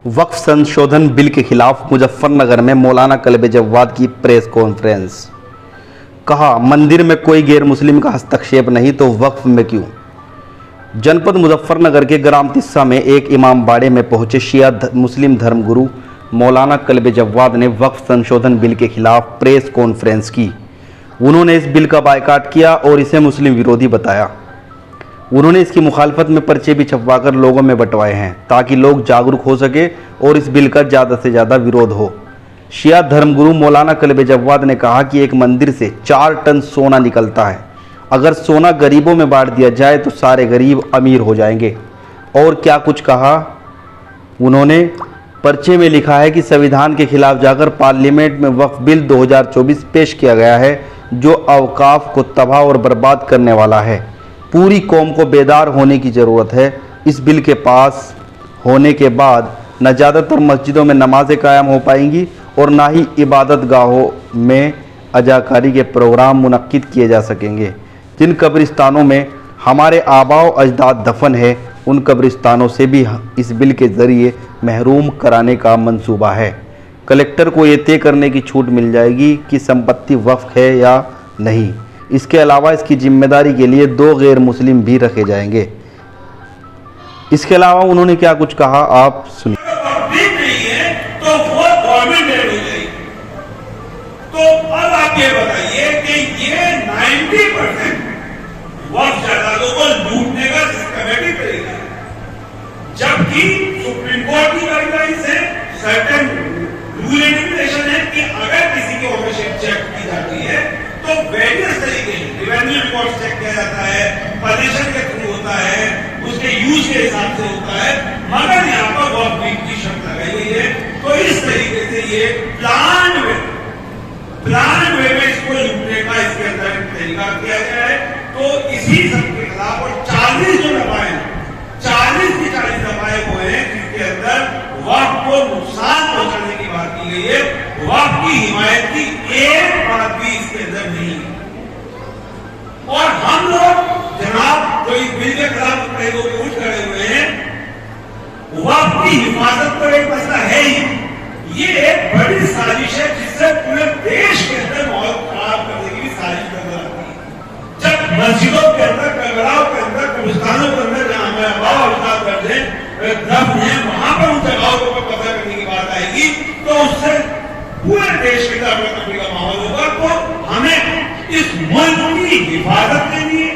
वक्फ संशोधन बिल के खिलाफ मुजफ्फरनगर में मौलाना कल्ब जव्वाद की प्रेस कॉन्फ्रेंस। कहा, मंदिर में कोई गैर मुस्लिम का हस्तक्षेप नहीं तो वक्फ में क्यों। जनपद मुजफ्फरनगर के ग्राम तिस्सा में एक इमाम बाड़े में पहुंचे शिया मुस्लिम धर्मगुरु मौलाना कल्ब जव्वाद ने वक्फ संशोधन बिल के खिलाफ प्रेस कॉन्फ्रेंस की। उन्होंने इस बिल का बायकॉट किया और इसे मुस्लिम विरोधी बताया। उन्होंने इसकी मुखालफत में पर्चे भी छपवाकर लोगों में बंटवाए हैं ताकि लोग जागरूक हो सके और इस बिल का ज़्यादा से ज़्यादा विरोध हो। शिया धर्मगुरु मौलाना कल्ब जव्वाद ने कहा कि एक मंदिर से 4 टन सोना निकलता है। अगर सोना गरीबों में बांट दिया जाए तो सारे गरीब अमीर हो जाएंगे। और क्या कुछ कहा उन्होंने, पर्चे में लिखा है कि संविधान के खिलाफ जाकर पार्लियामेंट में वक्फ बिल 2024 पेश किया गया है जो अवकाफ को तबाह और बर्बाद करने वाला है। पूरी कौम को बेदार होने की ज़रूरत है। इस बिल के पास होने के बाद न ज़्यादातर मस्जिदों में नमाज़ें कायम हो पाएंगी और ना ही इबादत गाहों में अजाकारी के प्रोग्राम मुनक्किद किए जा सकेंगे। जिन कब्रिस्तानों में हमारे आबाओ अजदाद दफन है उन कब्रिस्तानों से भी इस बिल के ज़रिए महरूम कराने का मंसूबा है। कलेक्टर को ये तय करने की छूट मिल जाएगी कि संपत्ति वक्फ है या नहीं। इसके अलावा इसकी जिम्मेदारी के लिए 2 गैर मुस्लिम भी रखे जाएंगे। इसके अलावा उन्होंने क्या कुछ कहा, आप सुनिए। तो वो गवर्नमेंट हो जाएगी। तो अब आप ये बताइए कि ये 90% वक्फ जायदादों को लूटने का सिस्टमैटिक तरीका है, जबकि सुप्रीम कोर्ट की गाइडलाइंस है, सर्टेन रूल एंड रेगुलेशन है कि अगर किसी की ओनरशिप चेक की जाती है तो वेरियस तरीके से रेवेन्यू रिकॉर्ड चेक किया जाता है, पजेशन के थ्रू होता है, उसके यूज के हिसाब से होता है, मगर यहाँ पर वक्फ बिल की शर्त लगाई गई है। तो इस तरीके से ये प्लान वे में इसको लूटने का इसके अंदर तरीका किया गया है। तो इसी सब के खिलाफ और 40 जो दफाएं 40 की 40 दफाएं वो हैं जिसके अंदर वक्फ को नुकसान पहुंचाने की बात की गई है। वक्फ की हिमायत की एक बात भी इसके अंदर नहीं है। और हम लोग जनाब जो इस बिल के खिलाफ पहलों पे उठ खड़े हुए हैं, वक्फ की हिफाजत तो एक मसला है ही, ये एक बड़ी साजिश है जिससे पूरे देश के अंदर माहौल खराब करने की भी साजिश नजर आती है। जब मस्जिदों के अंदर, करबलाओं के अंदर, कब्रिस्तानों के अंदर जहां हमारे आबाओ अजदाद दर्ज है दफन है, वहां पर उन जगहों को कब्जा करने की बात आएगी तो उससे पूरे देश के अंदर तकलीफ का माहौल होगा। तो हमें इस मुल्क की हिफाजत के लिए,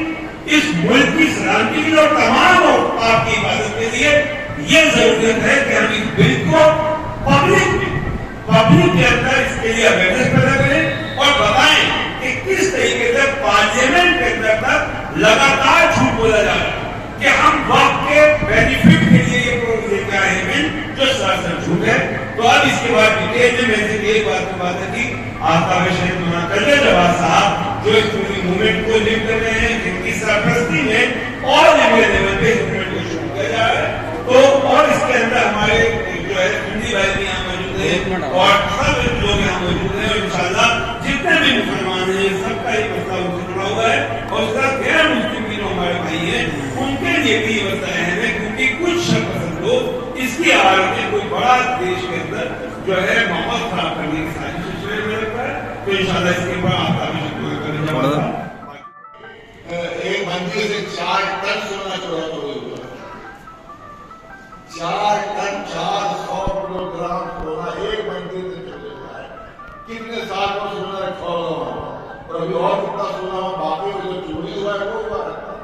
इस मुल्क की सलामती के लिए और तमाम आपकी हिफाजत के लिए ये जरूरत है कि हम इस बिल को पब्लिक के अंदर इसके लिए अवेयरनेस पैदा करें और बताएं कि किस तरीके से पार्लियामेंट के अंदर तक लगातार झूठ बोला जा रहा है कि हम वक्फ के बेनिफिट के लिए ये प्रोग्राम लेकर आए हैं जो सरासर झूठ है। तो अब इसके बाद डिटेल में से एक बात है कि आफ्ताब शहीद मौलाना कल्ब जव्वाद साहब जो इस पूरी मूवमेंट को लीड कर रहे हैं, जिनकी सरपरस्ती में और लेवल पे इस मूवमेंट को शुरू किया जा रहा है। तो और इसके अंदर हमारे जो है हिंदी भाई भी यहाँ मौजूद है और सब लोग यहाँ मौजूद हैं और इंशाल्लाह जितने भी मुसलमान हैं सबका एक मसला उनसे जुड़ा हुआ है और उसका गैर मुस्लिम भी जो हमारे भाई हैं उनके लिए भी ये मसला अहम है, क्योंकि कुछ शख्स लोग इसकी आड़ में कोई बड़ा देश के अंदर जो है माहौल खराब करने की साजिश में लगता है। तो इंशाल्लाह इसके ऊपर आपका एक मंदिर से 4 टन सोना चोरा हुआ, 4 टन 400 किलोग्राम सोना एक मंदिर से चले जाए। कितने साल में सोना रखा हुआ और अभी और कितना सोना बाकी जो चोरी हुआ है वो हुआ रहता है,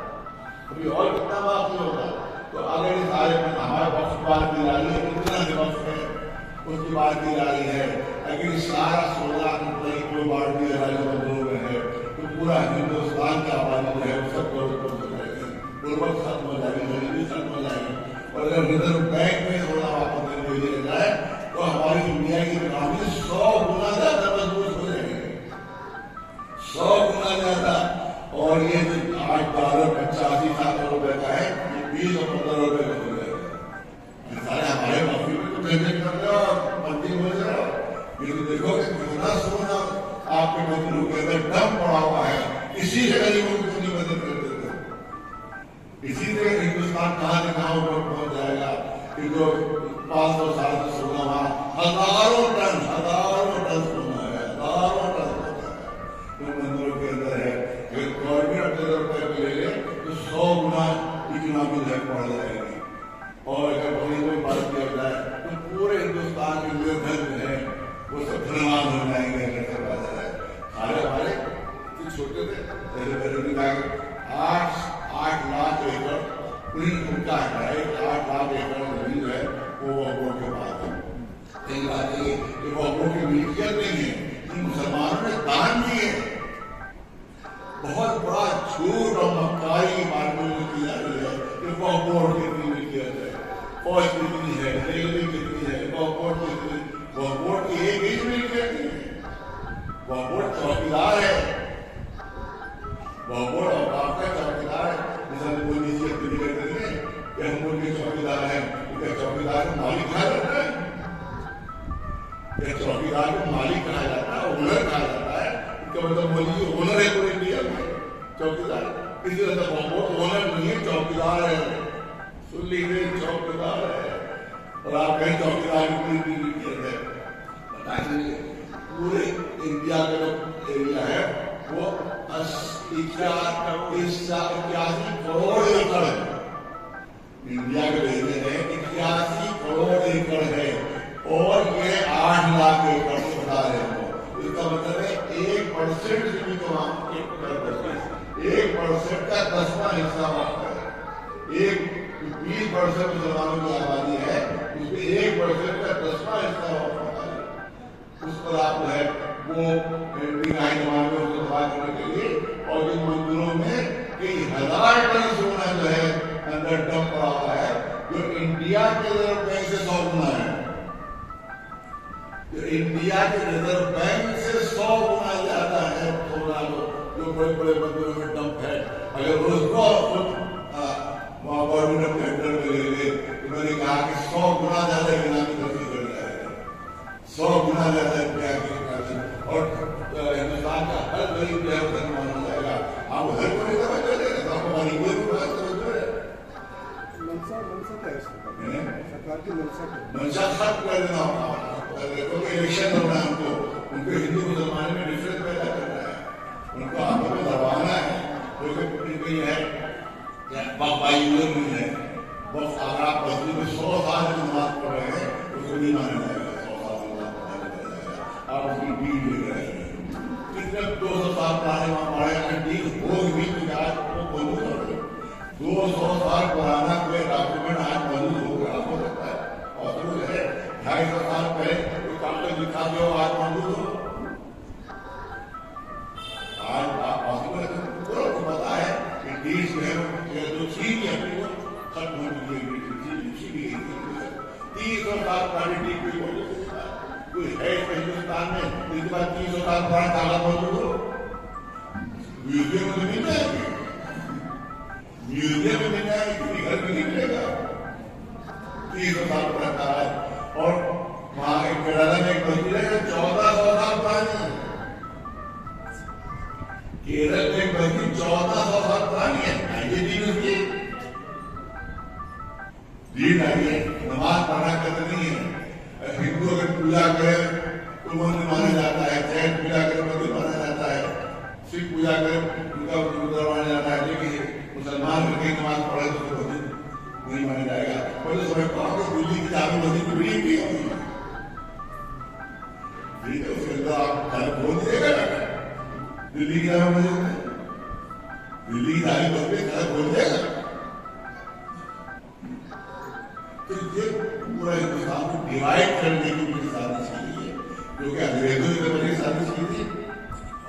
अभी और कितना बाकी होगा। तो अगर इस सारे में हमारे वक्त की बात की जा रही है, कितना वक्त है उसकी बात की जा रही है, अगर सारा सोना कोई बाढ़ भी लोग है तो पूरा हिंदुस्तान की आबादी जो है सब गुर्बत खत्म हो जाएगी, गरीबी खत्म हो जाएगी। और अगर रिजर्व बैंक में सोना वापस नहीं दिया जाए तो हमारी दुनिया की इकोनॉमी 100 गुना ज्यादा मजबूत हो जाएगी, 100 गुना ज्यादा। और ये जो $8 85 करोड़ रुपए का है, 20 और 15 रुपए का हो जाएगा। सारे हमारे मौके में तो पेमेंट कर रहे हो और मंदी हो जाए, लेकिन देखो कि कितना सोना आपके मंदिरों के अंदर दम पड़ा हुआ है, इसी से गरीबों की पूरी मदद कर देते हैं। इसी से हिंदुस्तान कहाँ से कहाँ पहुंच जाएगा कि जो 500 साल से सोना वहां हजारों टन सोना है, हजारों टन सोना है जो मंदिरों के अंदर है। अगर गवर्नमेंट अपने रुपए को ले ले तो 100 गुना इकोनॉमी है बढ़ जाएगी। और अगर वही कोई बात किया जाए तो पूरे हिंदुस्तान के जो धन है वो सब धनवान हो जाएंगे। अगर सब आ जाए सारे हमारे छोटे थे 8 लाख एकड़ उनका है, 8 लाख एकड़ जमीन है वो वक्फ के पास है। एक बात ये कि वक्फ की मिल्कियत नहीं है, इन मुसलमानों ने दान दी है। बहुत बड़ा झूठ और मक्कारी मार्केट में की जा रही है कि वक्फ कितनी मिल्कियत है, फौज कितनी है, रेलवे कितनी है, वक्फ की एक ही मिल्कियत नहीं है। वक्फ चौकीदार है, वक्फ और आपका चौकीदार है। जैसे कोई निजी क्लियर करेंगे कि हम उनके चौकीदार हैं, उनके चौकीदार को मालिक कहा जाता है, चौकीदार को मालिक कहा जाता है, ओनर कहा जाता है। इसका मतलब बोलिए ओनर है पूरे इंडिया में चौकीदार। किसी तरह वक्फ ओनर नहीं है, चौकीदार है। सुन लीजिए चौकीदार है। और आप कहीं चौकीदार की है बताइए पूरे इंडिया का जो एरिया है वो 81 करोड़ एकड़ है। इंडिया के एरिया है 81 करोड़ एकड़ है और ये 8 लाख एकड़ से बता रहे हो। इसका मतलब है 1% से भी कम 1% का 10वां हिस्सा होता है। 20% मुसलमानों की आबादी है, उसमें 1% का 10वां हिस्सा होता है। उस पर आप जो है वो करने के लिए और इन मंदिरों में कई हजार टन सोना जो है अंदर डंप पड़ा हुआ है, जो इंडिया के रिजर्व बैंक से 100 गुना है। जो इंडिया के रिजर्व बैंक से 100 गुना ज्यादा है सोना जो बड़े बड़े मंदिरों में डंप है। अगर उसको गवर्नमेंट अपने अंडर में ले ले तो मैंने कहा कि 100 गुना ज्यादा इनामी खर्ची कर जाएगा, 100 गुना ज्यादा और हिंदुस्तान का हर गरीब जो है धन माना जाएगा। आप हर कोई समझ रहे हैं, आपको मानी कोई बात समझ रहे हैं। सरकार की मंशा खत्म कर देना होगा। इलेक्शन होना है हमको, उनको हिंदू मुसलमान में डिफरेंस पैदा करना है, उनको आपस में दबाना है। क्योंकि है बाईयूर में है बस अगर आप बस्ती में 100 साल की नमाज पढ़ रहे हैं उसको नहीं माना जाएगा। 100 साल की नमाज पढ़ा जाएगा, आप उसकी डील ले रहे हैं। कितने 200 साल पुराने वहां पढ़े डील हो भी आज वो बंद कर रहे। 200 साल पुराना कोई डॉक्यूमेंट आज बंद हो सकता है और तो है 250 साल पहले कोई कागज लिखा दो आज बंद हो। आज आपको पता है कि देश में जो चीज है वो खत्म हो गई है। 300 साल पुरानी कोई है हिंदुस्तान में इसके बाद 300 साल पुराना ताला बंद हो म्यूजियम में मिल जाएगी, म्यूजियम में मिल जाएगी, घर में नहीं मिलेगा। 300 साल पुराना ताला है और वहां एक केरला में एक मंदिर है 1400 साल पुरानी है। केरल में एक मंदिर 1400 साल पुरानी है। दीन आइए नमाज पढ़ना करना नहीं है। हिंदू अगर पूजा करे तो मंदिर माना जाता है, जैन पूजा करे मंदिर माना जाता है, सिख पूजा करे उनका मंदिर माना जाता है। लेकिन मुसलमान कहीं नमाज पढ़े तो मंदिर नहीं माना जाएगा। पहले समय कहा दिल्ली की जामी मस्जिद की बिल्डिंग भी होगी, उसके अंदर आप घर खोल दीजिएगा दिल्ली की जामी मस्जिद में, दिल्ली की जामी मस्जिद में घर खोल देगा। तो ये पूरा हिंदुस्तान को डिवाइड करने की उनकी साजिश की है, जो कि अंग्रेजों ने बड़ी साजिश की थी।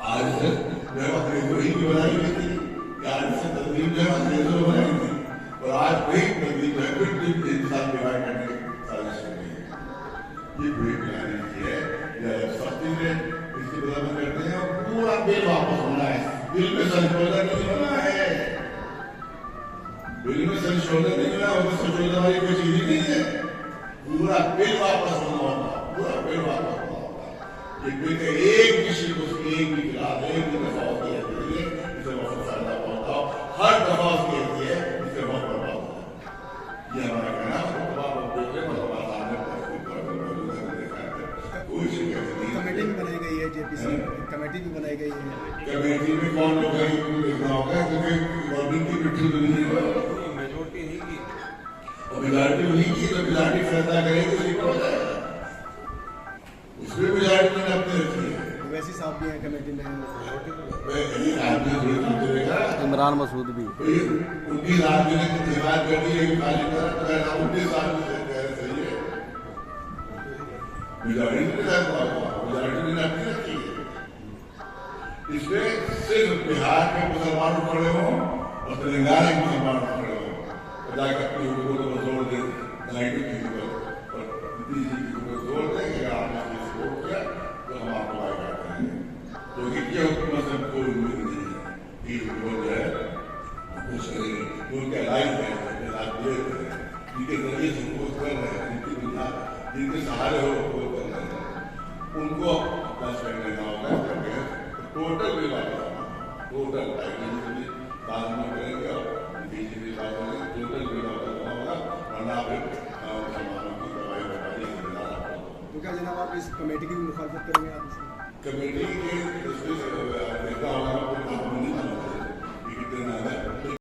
आज जब अंग्रेजों ही बनाई गई थी, आज से तस्वीर जो है अंग्रेजों ने बनाई थी और आज वही तस्वीर जो है फिर हिंदुस्तान डिवाइड करने की साजिश कर रही है। ये पूरी प्लानिंग की है, सब चीजें इसकी बदलाव करते हैं और पूरा बिल वापस होना है। बिल में संशोधन नहीं होना है, बिल में संशोधन नहीं होना, उसमें संशोधन वाली कोई चीज नहीं है। पूरा बिल वापस होना होगा, पूरा बिल वापस होना होगा। ये बिल का एक भी शिक उसकी एक भी खिलाफ एक भी दफा होती है इसे बहुत फायदा पहुंचा, हर दफा उसकी होती है इसे बहुत बर्बाद होता है। ये हमारा कहना है। कमेटी भी बनाई गई है, जेपीसी कमेटी भी बनाई गई है। कमेटी में कौन लोग हैं इनको देखना होगा, क्योंकि गवर्नमेंट की मिट्टी तो नहीं है, मेजोरिटी नहीं की। और मेजॉरिटी नहीं की तो मेजॉरिटी फैसला करेगी तो सीट हो जाएगा, उसमें मेजॉरिटी मैंने अपने रखी है। वैसी साहब भी हैं कमेटी में। एक आदमी थोड़ी चलते रहेगा, इमरान मसूद भी। उनकी राजनीतिक हिमायत कर दी है खाली कर 19 साल में सही है, मेजॉरिटी ने अपनी रखी है। इसमें सिर्फ बिहार के मुसलमान खड़े हों और तेलंगाना के मुसलमान खड़े हों, जाकर अपनी हुकूमत को जोड़ दें, नायडू की हुकूमत और नीतीश जी की हुकूमत जोड़ दें कि आपने इसको सपोर्ट किया तो हम आपको आगे करते हैं, क्योंकि ये हुकूमत से कोई उम्मीद नहीं है कि हुकूमत जो है कुछ करेगी, उनके लाइफ है जिनके जरिए से हुकूमत कर रहे हैं, जिनकी बुनियाद जिनके सहारे हो हुकूमत कर रहे हैं, उनको अपना स्टैंड लेना होगा। टोटल भी टोटल बाद में करेंगे और बीजेपी बात करेंगे, टोटल भी होगा, वरना फिर मुसलमानों की दवाई बताइए। तो क्या जनाब आप इस कमेटी की भी मुखालफत करेंगे आप इसमें? कमेटी के उसमें देखा होगा, कोई काम नहीं करना है, कितने